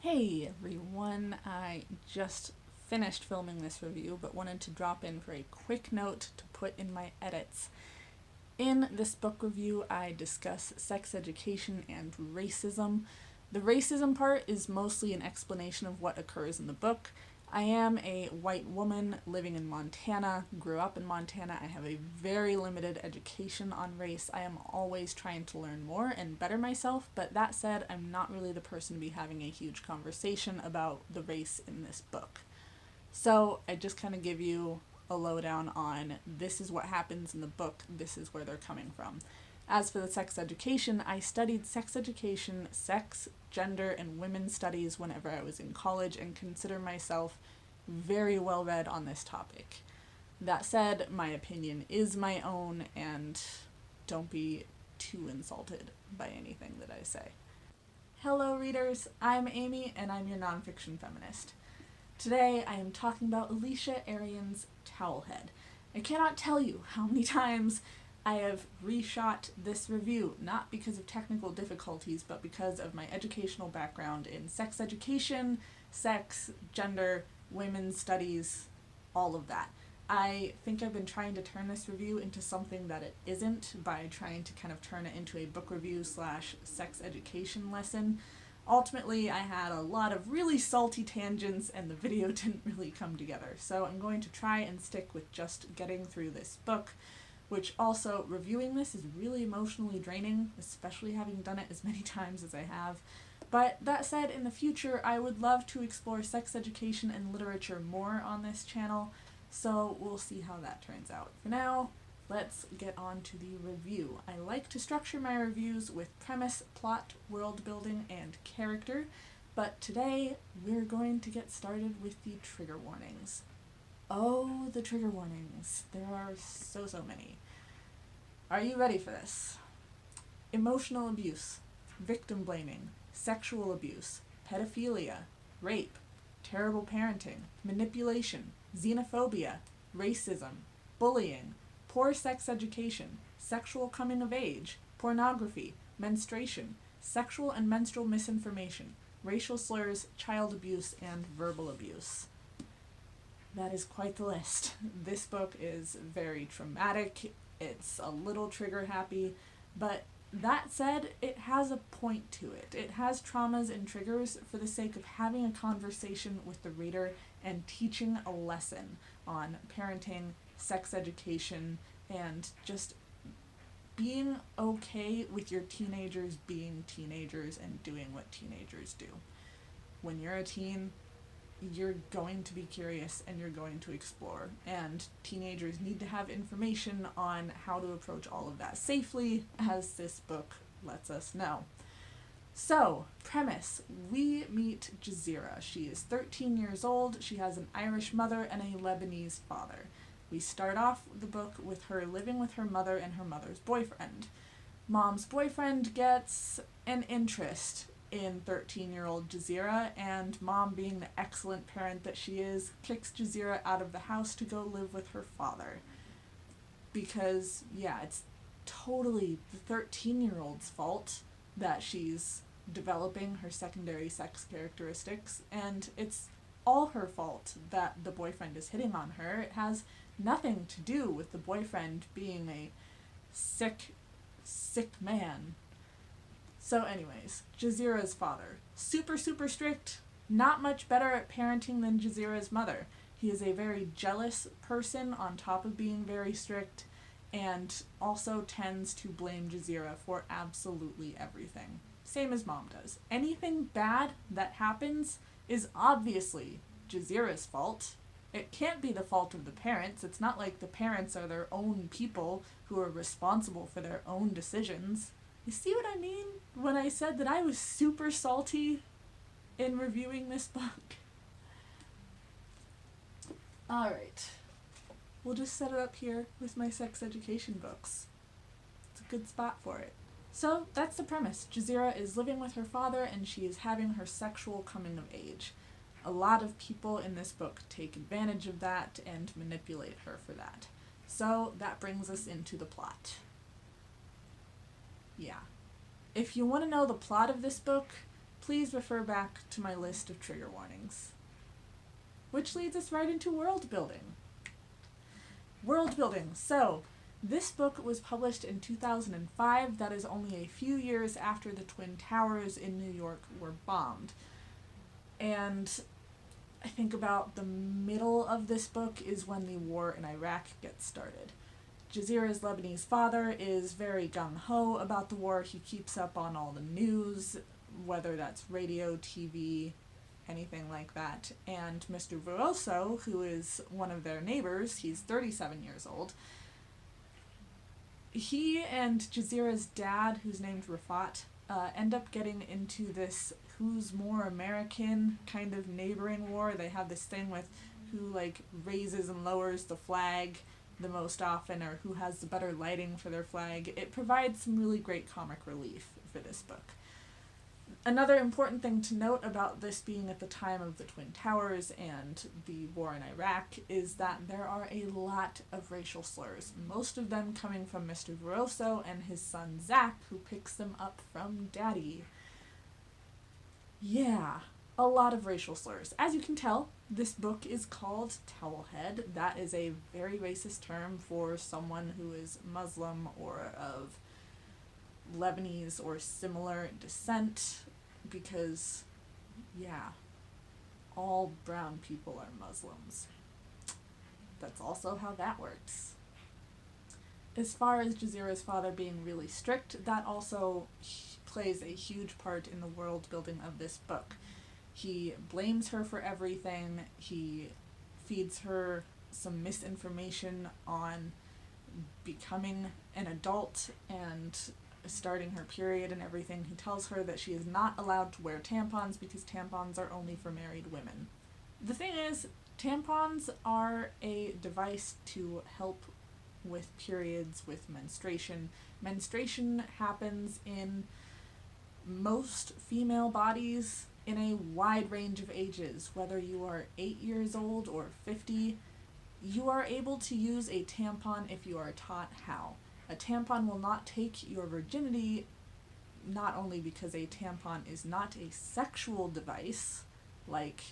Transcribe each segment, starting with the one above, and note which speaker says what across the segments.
Speaker 1: Hey everyone, I just finished filming this review but wanted to drop in for a quick note to put in my edits. In this book review, I discuss sex education and racism. The racism part is mostly an explanation of what occurs in the book. I am a white woman living in Montana, grew up in Montana. I have a very limited education on race. I am always trying to learn more and better myself, but that said, I'm not really the person to be having a huge conversation about the race in this book. So I just kind of give you a lowdown on this is what happens in the book, this is where they're coming from. As for the sex education, I studied sex education, sex, gender, and women's studies whenever I was in college and consider myself very well read on this topic. That said, my opinion is my own, and don't be too insulted by anything that I say. Hello readers, I'm Amy and I'm your nonfiction feminist. Today I am talking about Alicia Arian's Towelhead. I cannot tell you how many times I have reshot this review, not because of technical difficulties, but because of my educational background in sex education, sex, gender, women's studies, all of that. I think I've been trying to turn this review into something that it isn't by trying to kind of turn it into a book review / sex education lesson. Ultimately, I had a lot of really salty tangents and the video didn't really come together, so I'm going to try and stick with just getting through this book, which also, reviewing this is really emotionally draining, especially having done it as many times as I have. But that said, in the future, I would love to explore sex education and literature more on this channel, so we'll see how that turns out. For now, let's get on to the review. I like to structure my reviews with premise, plot, world building, and character, but today we're going to get started with the trigger warnings. Oh, the trigger warnings. There are so many. Are you ready for this? Emotional abuse, victim blaming, sexual abuse, pedophilia, rape, terrible parenting, manipulation, xenophobia, racism, bullying, poor sex education, sexual coming of age, pornography, menstruation, sexual and menstrual misinformation, racial slurs, child abuse, and verbal abuse. That is quite the list. This book is very traumatic, it's a little trigger happy, but that said, it has a point to it. It has traumas and triggers for the sake of having a conversation with the reader and teaching a lesson on parenting, sex education, and just being okay with your teenagers being teenagers and doing what teenagers do. When you're a teen, you're going to be curious and you're going to explore, and teenagers need to have information on how to approach all of that safely, as this book lets us know. So, premise, we meet Jazeera. She is 13 years old, she has an Irish mother and a Lebanese father. We start off the book with her living with her mother and her mother's boyfriend. Mom's boyfriend gets an interest in 13-year-old Jazeera, and Mom, being the excellent parent that she is, kicks Jazeera out of the house to go live with her father. Because, yeah, it's totally the 13-year-old's fault that she's developing her secondary sex characteristics, and it's all her fault that the boyfriend is hitting on her. It has nothing to do with the boyfriend being a sick man. So anyways, Jazeera's father. Super strict, not much better at parenting than Jazeera's mother. He is a very jealous person on top of being very strict, and also tends to blame Jazeera for absolutely everything. Same as Mom does. Anything bad that happens is obviously Jazeera's fault. It can't be the fault of the parents. It's not like the parents are their own people who are responsible for their own decisions. You see what I mean when I said that I was super salty in reviewing this book? Alright, we'll just set it up here with my sex education books. It's a good spot for it. So that's the premise. Jazeera is living with her father and she is having her sexual coming of age. A lot of people in this book take advantage of that and manipulate her for that. So that brings us into the plot. Yeah. If you want to know the plot of this book, please refer back to my list of trigger warnings. Which leads us right into world building. World building. So, this book was published in 2005. That is only a few years after the Twin Towers in New York were bombed. And I think about the middle of this book is when the war in Iraq gets started. Jazira's Lebanese father is very gung-ho about the war. He keeps up on all the news, whether that's radio, TV, anything like that. And Mr. Vuoso, who is one of their neighbors, he's 37 years old, he and Jazira's dad, who's named Rafat, end up getting into this who's more American kind of neighboring war. They have this thing with who raises and lowers the flag the most often, or who has the better lighting for their flag. It provides some really great comic relief for this book. Another important thing to note about this being at the time of the Twin Towers and the war in Iraq is that there are a lot of racial slurs, most of them coming from Mr. Vuoso and his son Zach, who picks them up from Daddy. Yeah, a lot of racial slurs. As you can tell, this book is called Towelhead. That is a very racist term for someone who is Muslim or of Lebanese or similar descent, because, yeah, all brown people are Muslims. That's also how that works. As far as Jazira's father being really strict, that also plays a huge part in the world building of this book. He blames her for everything. He feeds her some misinformation on becoming an adult and starting her period and everything. He tells her that she is not allowed to wear tampons because tampons are only for married women. The thing is, tampons are a device to help with periods, with menstruation. Menstruation happens in most female bodies in a wide range of ages. Whether you are 8 years old or 50, you are able to use a tampon if you are taught how. A tampon will not take your virginity, not only because a tampon is not a sexual device, like,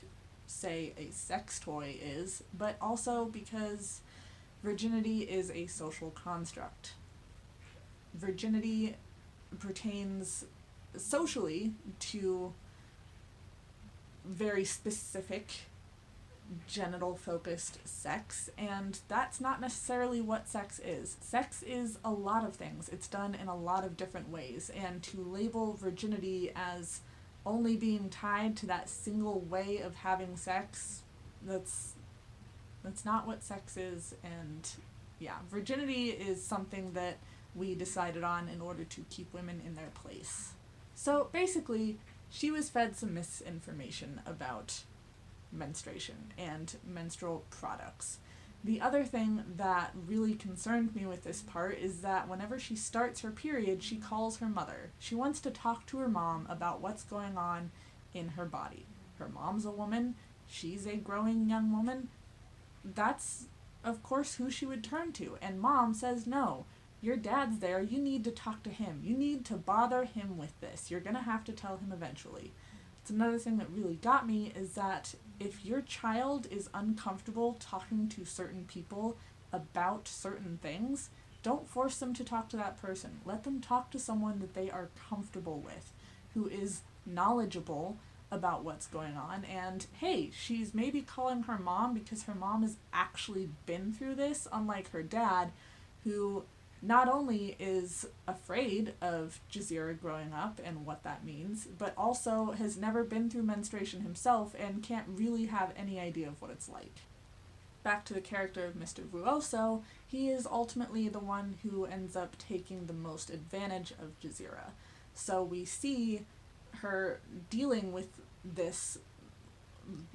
Speaker 1: say, a sex toy is, but also because virginity is a social construct. Virginity pertains socially to very specific genital-focused sex, and that's not necessarily what sex is. Sex is a lot of things. It's done in a lot of different ways, and to label virginity as only being tied to that single way of having sex, that's not what sex is. And yeah, virginity is something that we decided on in order to keep women in their place. So basically, she was fed some misinformation about menstruation and menstrual products. The other thing that really concerned me with this part is that whenever she starts her period, she calls her mother. She wants to talk to her mom about what's going on in her body. Her mom's a woman. She's a growing young woman. That's, of course, who she would turn to. And Mom says, no, your dad's there. You need to talk to him. You need to bother him with this. You're going to have to tell him eventually. It's another thing that really got me is that if your child is uncomfortable talking to certain people about certain things, don't force them to talk to that person. Let them talk to someone that they are comfortable with, who is knowledgeable about what's going on. And hey, she's maybe calling her mom because her mom has actually been through this, unlike her dad, who not only is afraid of Jazira growing up and what that means, but also has never been through menstruation himself and can't really have any idea of what it's like. Back to the character of Mr. Vuoso, he is ultimately the one who ends up taking the most advantage of Jazira. So we see her dealing with this,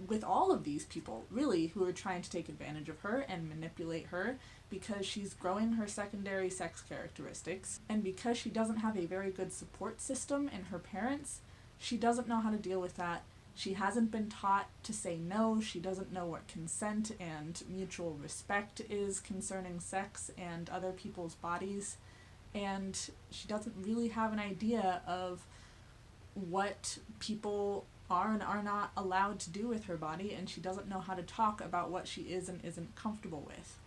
Speaker 1: with all of these people, really, who are trying to take advantage of her and manipulate her, because she's growing her secondary sex characteristics, and because she doesn't have a very good support system in her parents, she doesn't know how to deal with that. She hasn't been taught to say no. She doesn't know what consent and mutual respect is concerning sex and other people's bodies, and she doesn't really have an idea of what people are and are not allowed to do with her body, and she doesn't know how to talk about what she is and isn't comfortable with.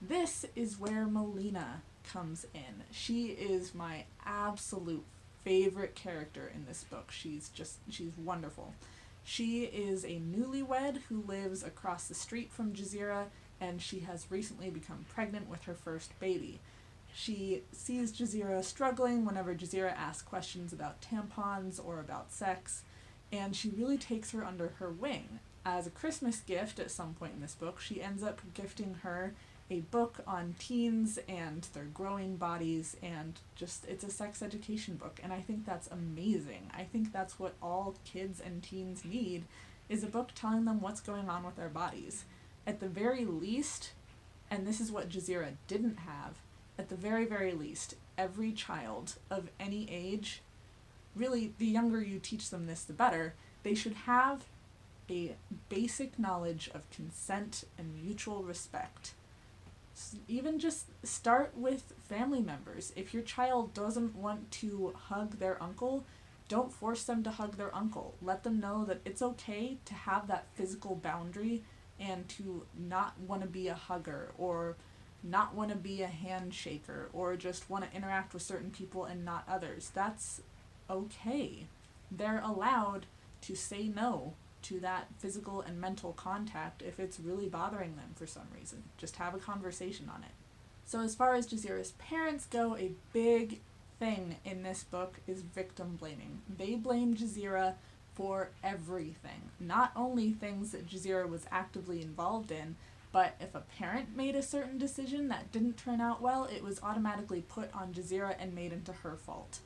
Speaker 1: This is where Melina comes in. She is my absolute favorite character in this book. She's wonderful. She is a newlywed who lives across the street from Jazeera, and she has recently become pregnant with her first baby. She sees Jazeera struggling whenever Jazeera asks questions about tampons or about sex, and she really takes her under her wing. As a Christmas gift at some point in this book, she ends up gifting her a book on teens and their growing bodies, and just, it's a sex education book, and I think that's amazing. I think that's what all kids and teens need, is a book telling them what's going on with their bodies. At the very least, and this is what Jazeera didn't have, at the very, very least, every child of any age, really, the younger you teach them this, the better, they should have a basic knowledge of consent and mutual respect. Even just start with family members. If your child doesn't want to hug their uncle, don't force them to hug their uncle. Let them know that it's okay to have that physical boundary and to not want to be a hugger, or not want to be a handshaker, or just want to interact with certain people and not others. That's okay. They're allowed to say no to that physical and mental contact if it's really bothering them for some reason. Just have a conversation on it. So as far as Jazeera's parents go, a big thing in this book is victim blaming. They blame Jazeera for everything. Not only things that Jazeera was actively involved in, but if a parent made a certain decision that didn't turn out well, it was automatically put on Jazeera and made into her fault.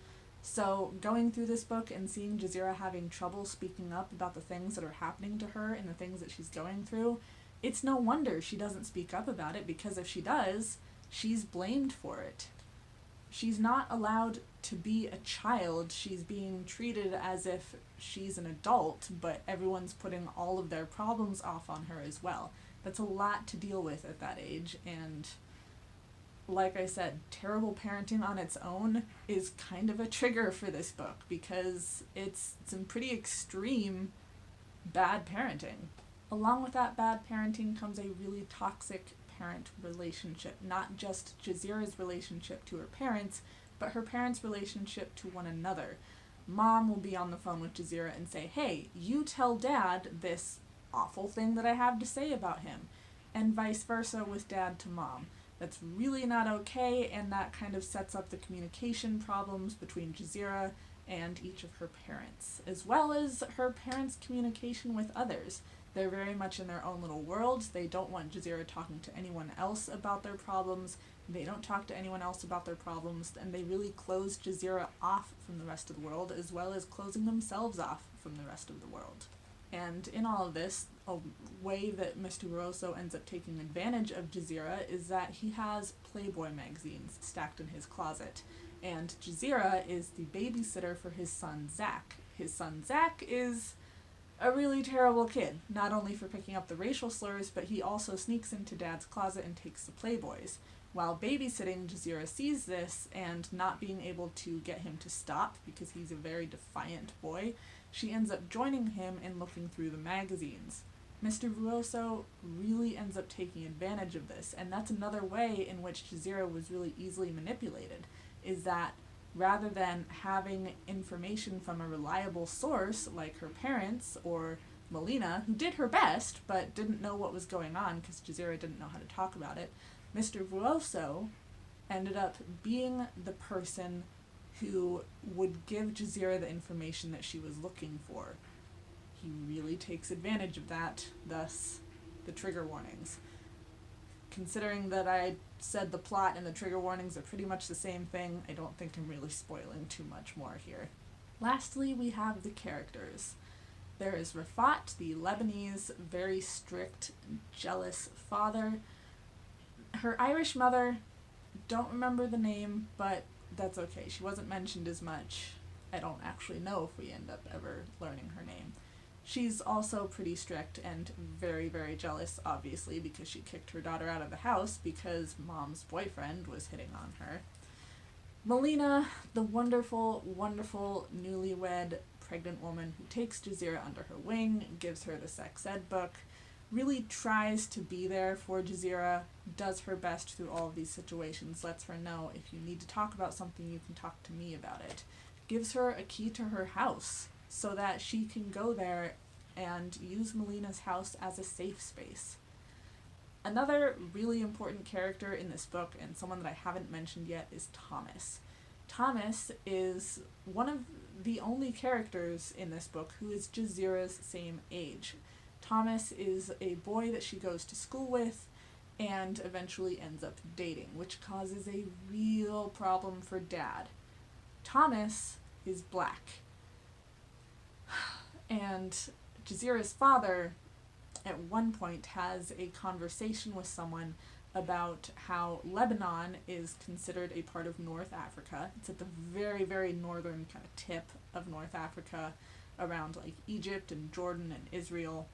Speaker 1: So going through this book and seeing Jazeera having trouble speaking up about the things that are happening to her and the things that she's going through, it's no wonder she doesn't speak up about it, because if she does, she's blamed for it. She's not allowed to be a child. She's being treated as if she's an adult, but everyone's putting all of their problems off on her as well. That's a lot to deal with at that age, and like I said, terrible parenting on its own is kind of a trigger for this book, because it's some pretty extreme bad parenting. Along with that bad parenting comes a really toxic parent relationship. Not just Jazeera's relationship to her parents, but her parents' relationship to one another. Mom will be on the phone with Jazeera and say, "Hey, you tell Dad this awful thing that I have to say about him," and vice versa with Dad to Mom. That's really not okay, and that kind of sets up the communication problems between Jazeera and each of her parents, as well as her parents' communication with others. They're very much in their own little worlds. They don't want Jazeera talking to anyone else about their problems. They don't talk to anyone else about their problems, and they really close Jazeera off from the rest of the world, as well as closing themselves off from the rest of the world. And in all of this, a way that Mr. Rosso ends up taking advantage of Jazeera is that he has Playboy magazines stacked in his closet. And Jazeera is the babysitter for his son, Zach. His son, Zach, is a really terrible kid, not only for picking up the racial slurs, but he also sneaks into Dad's closet and takes the Playboys. While babysitting, Jazeera sees this, and not being able to get him to stop because he's a very defiant boy, she ends up joining him in looking through the magazines. Mr. Vuoso really ends up taking advantage of this, and that's another way in which Jazeera was really easily manipulated, is that rather than having information from a reliable source like her parents or Melina, who did her best but didn't know what was going on because Jazeera didn't know how to talk about it, Mr. Vuoso ended up being the person who would give Jazeera the information that she was looking for. He really takes advantage of that, thus the trigger warnings. Considering that I said the plot and the trigger warnings are pretty much the same thing, I don't think I'm really spoiling too much more here. Lastly, we have the characters. There is Rafat, the Lebanese, very strict, jealous father. Her Irish mother, don't remember the name, but that's okay. She wasn't mentioned as much. I don't actually know if we end up ever learning her name. She's also pretty strict and very, very jealous, obviously, because she kicked her daughter out of the house because Mom's boyfriend was hitting on her. Melina, the wonderful, wonderful newlywed pregnant woman who takes Jazeera under her wing, gives her the sex ed book, really tries to be there for Jazeera, does her best through all of these situations, lets her know if you need to talk about something, you can talk to me about it, gives her a key to her house so that she can go there and use Melina's house as a safe space. Another really important character in this book, and someone that I haven't mentioned yet, is Thomas. Thomas is one of the only characters in this book who is Jazeera's same age. Thomas is a boy that she goes to school with and eventually ends up dating, which causes a real problem for Dad. Thomas is black. And Jazeera's father, at one point, has a conversation with someone about how Lebanon is considered a part of North Africa. It's at the very, very northern kind of tip of North Africa, around like Egypt and Jordan and Israel.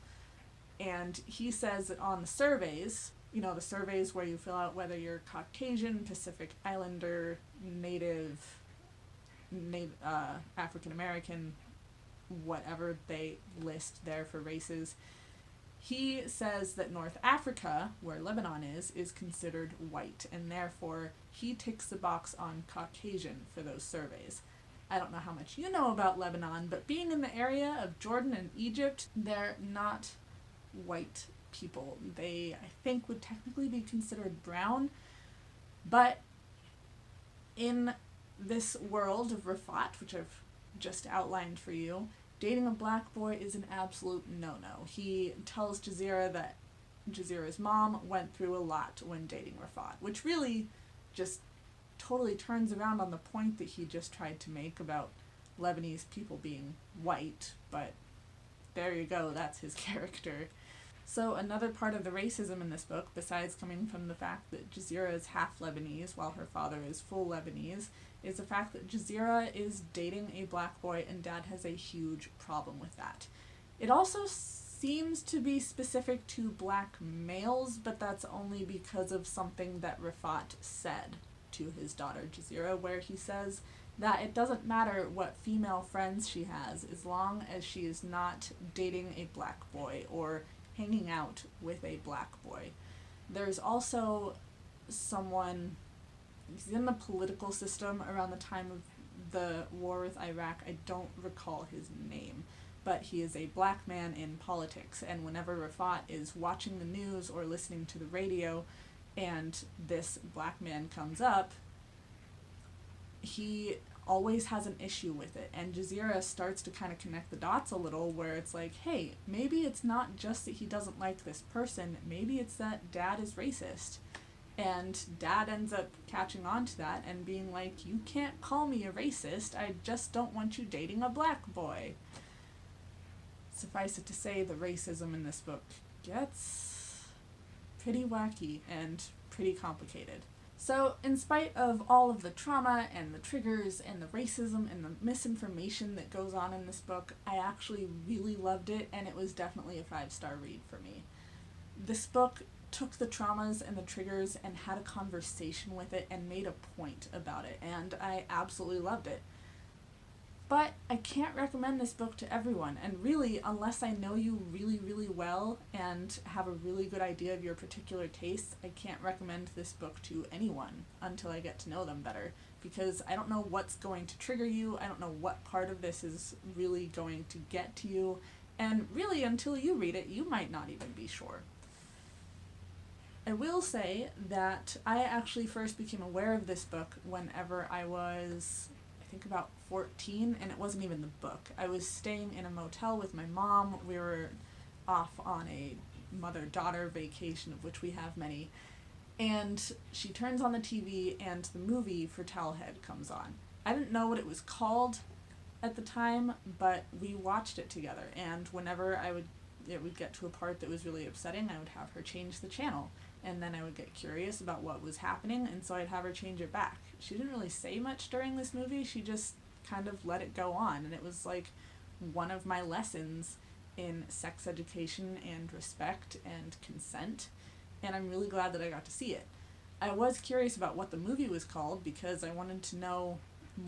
Speaker 1: And he says that on the surveys, you know, the surveys where you fill out whether you're Caucasian, Pacific Islander, Native, African American, whatever they list there for races, he says that North Africa, where Lebanon is considered white, and therefore he ticks the box on Caucasian for those surveys. I don't know how much you know about Lebanon, but being in the area of Jordan and Egypt, they're not white people. They, I think, would technically be considered brown, but in this world of Rafat, which I've just outlined for you, dating a black boy is an absolute no-no. He tells Jazeera that Jazeera's mom went through a lot when dating Rafat, which really just totally turns around on the point that he just tried to make about Lebanese people being white, but there you go, that's his character. So another part of the racism in this book, besides coming from the fact that Jazeera is half Lebanese while her father is full Lebanese, is the fact that Jazeera is dating a black boy and Dad has a huge problem with that. It also seems to be specific to black males, but that's only because of something that Rafat said to his daughter Jazeera, where he says that it doesn't matter what female friends she has as long as she is not dating a black boy or hanging out with a black boy. There's also someone, he's in the political system around the time of the war with Iraq. I don't recall his name, but he is a black man in politics, and whenever Rafat is watching the news or listening to the radio and this black man comes up, he always has an issue with it, and Jazeera starts to kind of connect the dots a little, where it's like, hey, maybe it's not just that he doesn't like this person, maybe it's that Dad is racist. And Dad ends up catching on to that and being like, you can't call me a racist, I just don't want you dating a black boy. Suffice it to say, the racism in this book gets pretty wacky and pretty complicated. So, in spite of all of the trauma and the triggers and the racism and the misinformation that goes on in this book, I actually really loved it, and it was definitely a 5-star read for me. This book took the traumas and the triggers and had a conversation with it and made a point about it, and I absolutely loved it. But I can't recommend this book to everyone, and really, unless I know you really, really well and have a really good idea of your particular tastes, I can't recommend this book to anyone until I get to know them better, because I don't know what's going to trigger you, I don't know what part of this is really going to get to you, and really, until you read it, you might not even be sure. I will say that I actually first became aware of this book whenever I was, I think, about 14, and it wasn't even the book. I was staying in a motel with my mom. We were off on a mother-daughter vacation, of which we have many, and she turns on the TV and the movie for Towelhead comes on. I didn't know what it was called at the time, but we watched it together, and whenever it would get to a part that was really upsetting, I would have her change the channel, and then I would get curious about what was happening, and so I'd have her change it back. She didn't really say much during this movie, she just kind of let it go on, and it was like one of my lessons in sex education and respect and consent, and I'm really glad that I got to see it. I was curious about what the movie was called because I wanted to know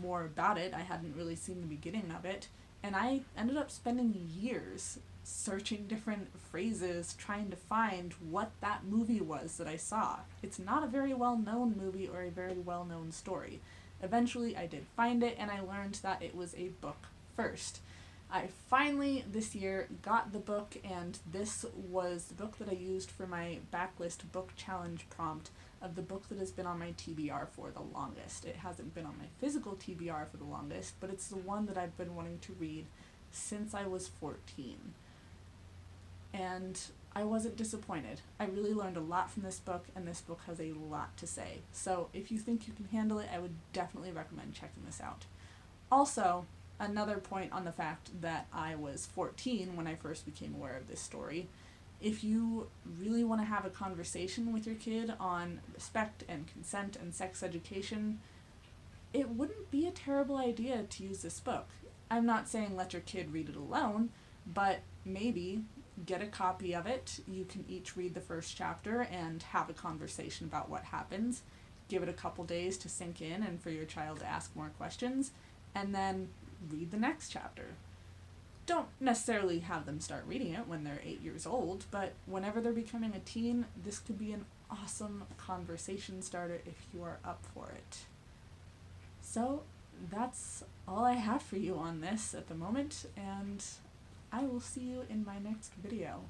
Speaker 1: more about it. I hadn't really seen the beginning of it, And I ended up spending years searching different phrases, trying to find what that movie was that I saw. It's not a very well-known movie or a very well-known story. Eventually I did find it, and I learned that it was a book first. I finally, this year, got the book, and this was the book that I used for my backlist book challenge prompt of the book that has been on my TBR for the longest. It hasn't been on my physical TBR for the longest, but it's the one that I've been wanting to read since I was 14. And I wasn't disappointed. I really learned a lot from this book, and this book has a lot to say. So if you think you can handle it, I would definitely recommend checking this out. Also, another point on the fact that I was 14 when I first became aware of this story. If you really want to have a conversation with your kid on respect and consent and sex education, it wouldn't be a terrible idea to use this book. I'm not saying let your kid read it alone, but maybe get a copy of it. You can each read the first chapter and have a conversation about what happens. Give it a couple days to sink in and for your child to ask more questions, and then read the next chapter. Don't necessarily have them start reading it when they're 8 years old, but whenever they're becoming a teen, this could be an awesome conversation starter if you are up for it. So that's all I have for you on this at the moment, and I will see you in my next video.